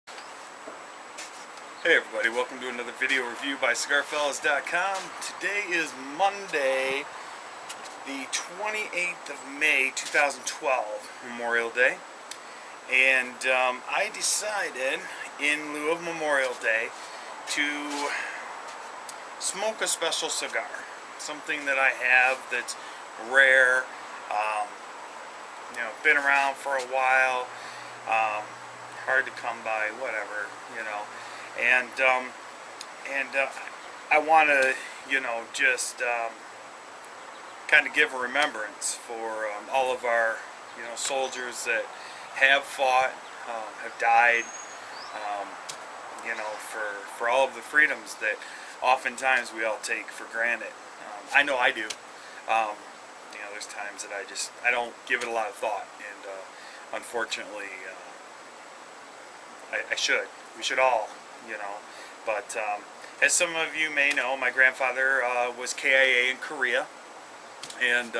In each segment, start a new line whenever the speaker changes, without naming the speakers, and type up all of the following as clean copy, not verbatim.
Hey everybody, welcome to another video review by CigarFellas.com. Today is Monday, the 28th of May, 2012, Memorial Day. And I decided, in lieu of Memorial Day, to smoke a special cigar. Something that I have that's rare, been around for a while, hard to come by, whatever, and I want to, just kind of give a remembrance for all of our, soldiers that have fought, have died, for all of the freedoms that oftentimes we all take for granted. I know I do. There's times that I don't give it a lot of thought, and unfortunately, I should. We should all. But as some of you may know, my grandfather was KIA in Korea, and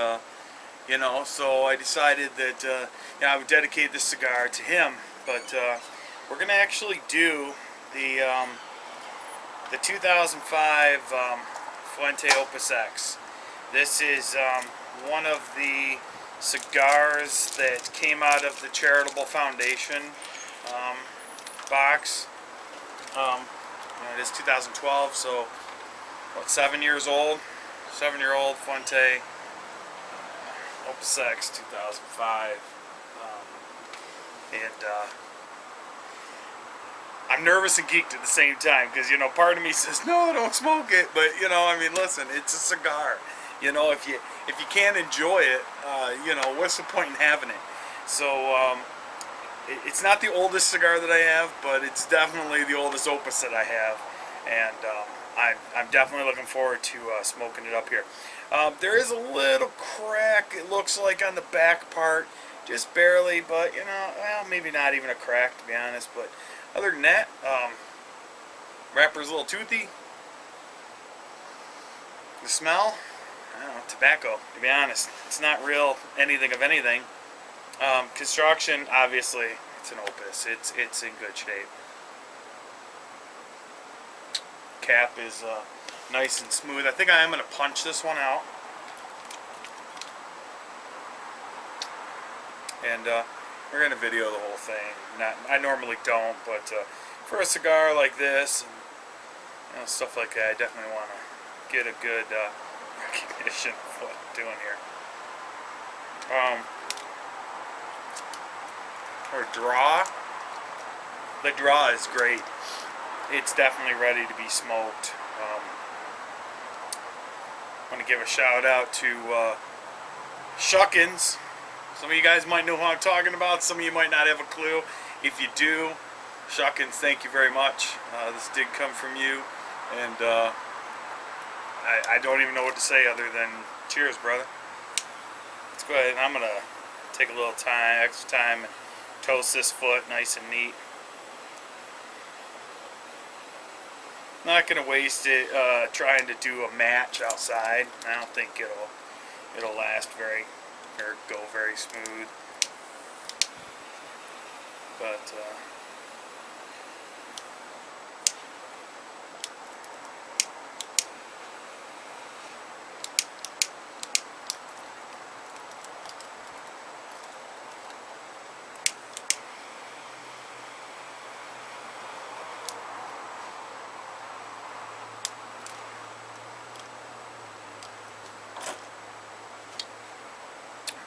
so I decided that I would dedicate this cigar to him. But we're going to actually do the 2005 Fuente Opus X. This is one of the cigars that came out of the Charitable Foundation box. It is 2012, so what, 7 years old? 7-year-old Fuente Opus X 2005. I'm nervous and geeked at the same time because, part of me says, no, don't smoke it. But, listen, it's a cigar. If you can't enjoy it, what's the point in having it? So, it's not the oldest cigar that I have, but it's definitely the oldest Opus that I have, and I'm definitely looking forward to smoking it up here. There is a little crack, it looks like, on the back part, just barely, but well, maybe not even a crack, to be honest. But other than that, wrapper's a little toothy. The smell, I don't know, tobacco, to be honest. It's not real anything of anything. Construction, obviously, it's an Opus. It's in good shape. Cap is nice and smooth. I think I am going to punch this one out. And we're going to video the whole thing. I normally don't, but for a cigar like this and stuff like that, I definitely want to get a good recognition of what I'm doing here. The draw is great. It's definitely ready to be smoked. I want to give a shout out to Shuckins. Some of you guys might know who I'm talking about. Some of you might not have a clue. If you do, Shuckins, thank you very much. This did come from you, and I don't even know what to say other than cheers, brother. Let's go ahead, and I'm gonna take a little time, extra time, and toast this foot nice and neat. Not gonna waste it trying to do a match outside. I don't think it'll last or go very smooth. But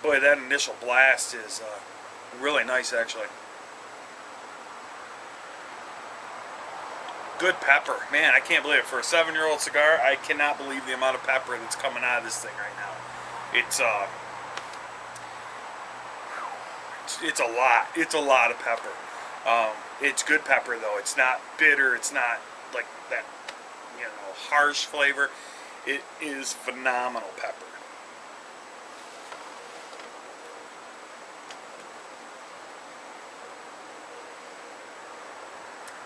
boy, that initial blast is really nice, actually. Good pepper. Man, I can't believe it. For a 7-year-old cigar, I cannot believe the amount of pepper that's coming out of this thing right now. It's a lot. It's a lot of pepper. It's good pepper, though. It's not bitter. It's not like that, harsh flavor. It is phenomenal pepper.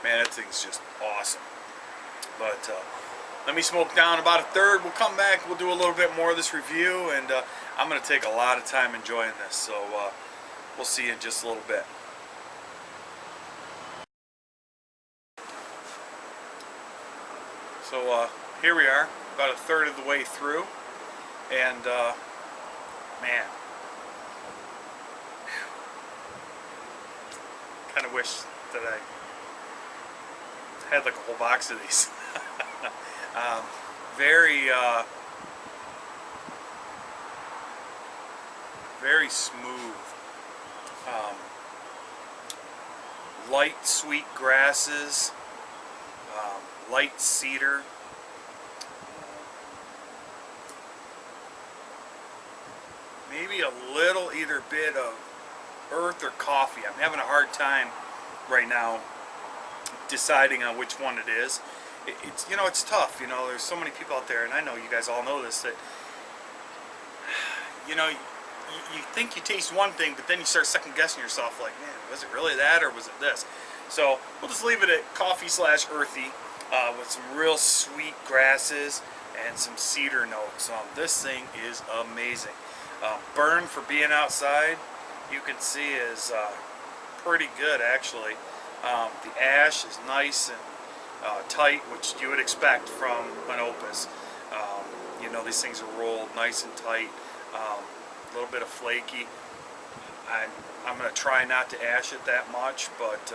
Man, that thing's just awesome. But let me smoke down about a third. We'll come back. We'll do a little bit more of this review, and I'm going to take a lot of time enjoying this. So we'll see you in just a little bit. So here we are, about a third of the way through, and man, kind of wish that I had like a whole box of these. Very very smooth, light sweet grasses, light cedar, maybe a little either bit of earth or coffee. I'm having a hard time right now deciding on which one it is. It's, you know, it's tough. You know, there's so many people out there, and I know you guys all know this, that, you know, you think you taste one thing, but then you start second guessing yourself, like, man, was it really that, or was it this? So we'll just leave it at coffee / earthy, with some real sweet grasses and some cedar notes. This thing is amazing. Burn for being outside, you can see is pretty good actually. The ash is nice and tight, which you would expect from an Opus. You know, these things are rolled nice and tight. A little bit of flaky. I'm going to try not to ash it that much, but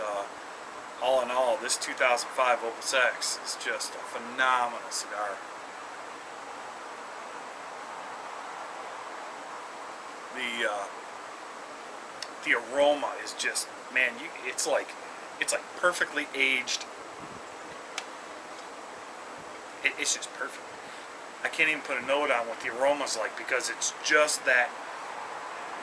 all in all, this 2005 Opus X is just a phenomenal cigar. The aroma is just, man, it's like perfectly aged. It's just perfect. I can't even put a note on what the aroma's like, because it's just that,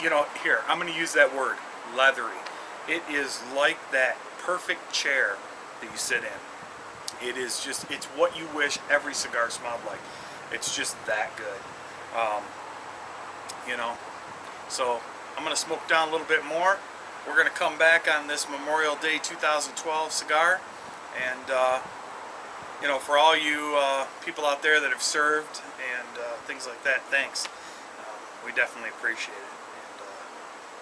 you know, here, I'm going to use that word, leathery. It is like that perfect chair that you sit in. It is just, it's what you wish every cigar smelled like. It's just that good. You know, so I'm going to smoke down a little bit more. We're going to come back on this Memorial Day 2012 cigar, and you know, for all you people out there that have served and things like that, thanks. We definitely appreciate it.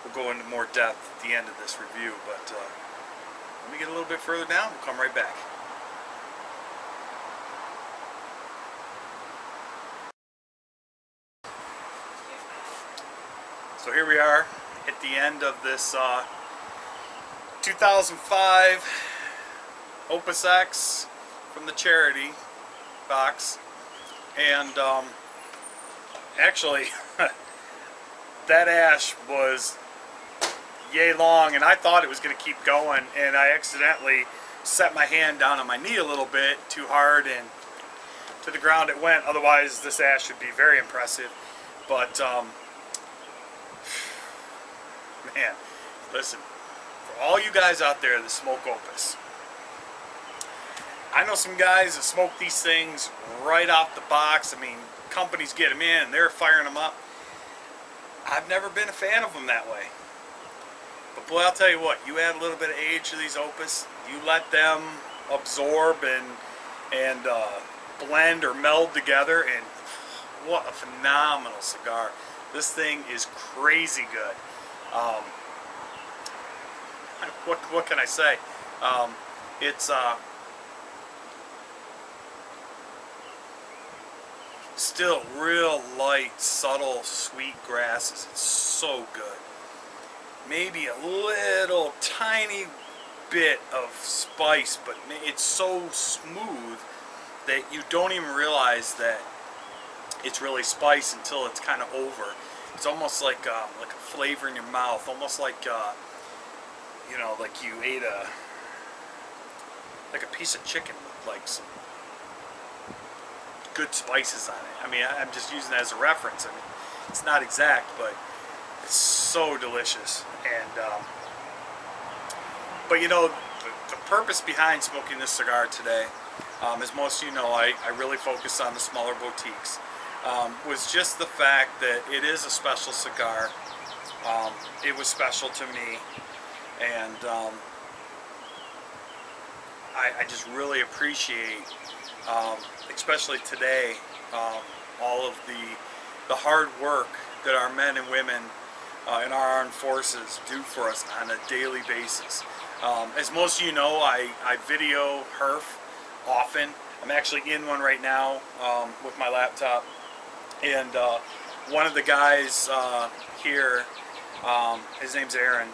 And we'll go into more depth at the end of this review, but let me get a little bit further down. We'll come right back. So here we are at the end of this 2005 Opus X from the charity box, and actually that ash was yay long, and I thought it was going to keep going, and I accidentally set my hand down on my knee a little bit too hard, and to the ground it went. Otherwise this ash would be very impressive. But man, listen, for all you guys out there that smoke Opus, I know some guys that smoke these things right off the box. I mean, companies get them in and they're firing them up. I've never been a fan of them that way. But boy, I'll tell you what, you add a little bit of age to these Opus, you let them absorb and blend or meld together, and what a phenomenal cigar. This thing is crazy good. What can I say? It's still real light, subtle, sweet grasses. It's so good. Maybe a little tiny bit of spice, but it's so smooth that you don't even realize that it's really spice until it's kind of over. It's almost like a flavor in your mouth, almost like you know, like you ate a piece of chicken with like some good spices on it. I mean, I'm just using that as a reference. I mean, it's not exact, but it's so delicious. And but you know, the purpose behind smoking this cigar today, as most of you know, I really focus on the smaller boutiques, was just the fact that it is a special cigar. It was special to me, and I just really appreciate, especially today, all of the hard work that our men and women in our armed forces do for us on a daily basis. As most of you know, I video HERF often. I'm actually in one right now with my laptop, and one of the guys here, his name's Aaron.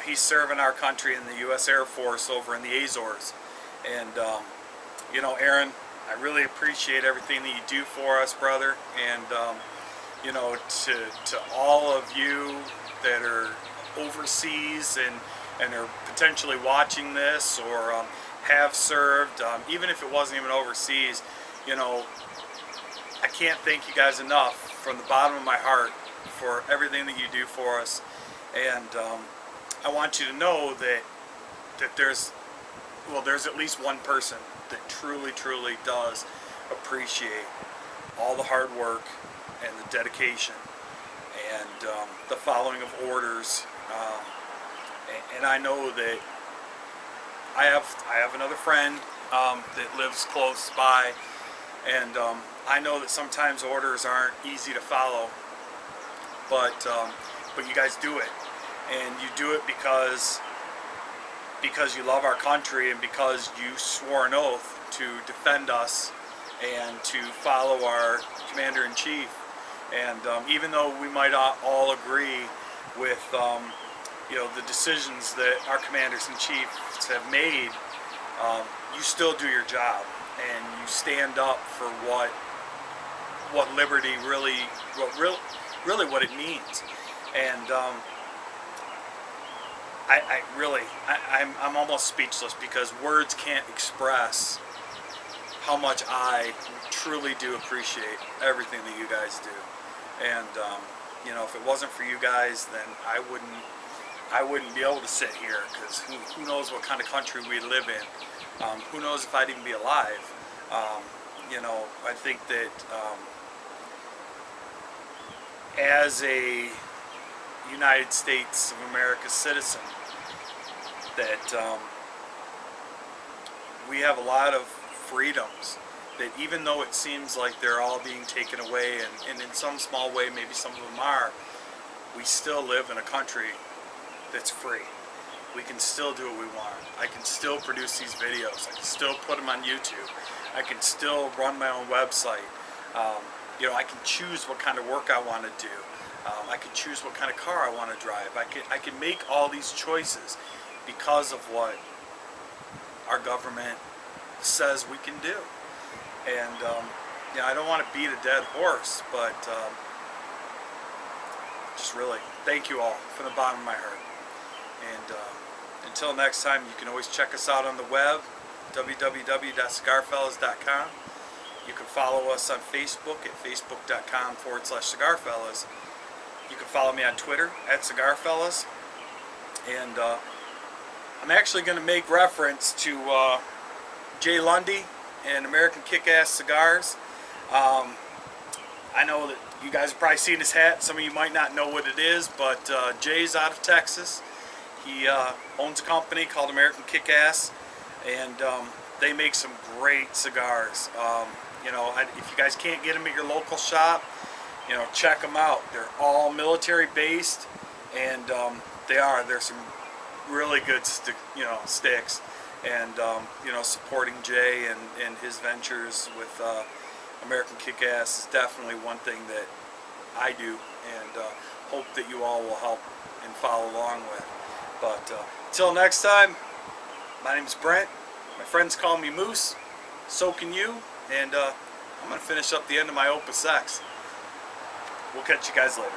He's serving our country in the U.S. Air Force over in the Azores, and you know, Aaron, I really appreciate everything that you do for us, brother, and you know, to all of you that are overseas and are potentially watching this or have served, even if it wasn't even overseas, you know, I can't thank you guys enough from the bottom of my heart for everything that you do for us. And I want you to know that there's at least one person that truly does appreciate all the hard work and the dedication and the following of orders. And I know that I have another friend that lives close by, and I know that sometimes orders aren't easy to follow, but you guys do it, and you do it because you love our country and because you swore an oath to defend us and to follow our Commander-in-Chief. And even though we might not all agree with you know, the decisions that our commanders-in-chiefs have made, you still do your job and you stand up for what liberty really what it means. And I'm almost speechless because words can't express how much I truly do appreciate everything that you guys do. And you know, if it wasn't for you guys, then I wouldn't be able to sit here, because who knows what kind of country we live in. Who knows if I'd even be alive. You know, I think that as a United States of America citizen, that we have a lot of freedoms that, even though it seems like they're all being taken away, and in some small way maybe some of them are, we still live in a country that's free. We can still do what we want. I can still produce these videos. I can still put them on YouTube. I can still run my own website. You know, I can choose what kind of work I want to do. I can choose what kind of car I want to drive. I can make all these choices because of what our government says we can do. And you know, I don't want to beat a dead horse, but just really thank you all from the bottom of my heart. And until next time, you can always check us out on the web, www.cigarfellas.com. You can follow us on Facebook at facebook.com/cigarfellas. You can follow me on Twitter at cigarfellas. And I'm actually going to make reference to Jay Lundy and American Kick-Ass Cigars. I know that you guys have probably seen his hat. Some of you might not know what it is, but Jay's out of Texas. He owns a company called American Kick-Ass, and they make some great cigars. You know, if you guys can't get them at your local shop, you know, check them out. They're all military based, and there's some really good sticks. And you know, supporting Jay and his ventures with American Kick-Ass is definitely one thing that I do, and hope that you all will help and follow along with. But until next time, my name's Brent. My friends call me Moose. So can you. And I'm going to finish up the end of my Opus X. We'll catch you guys later.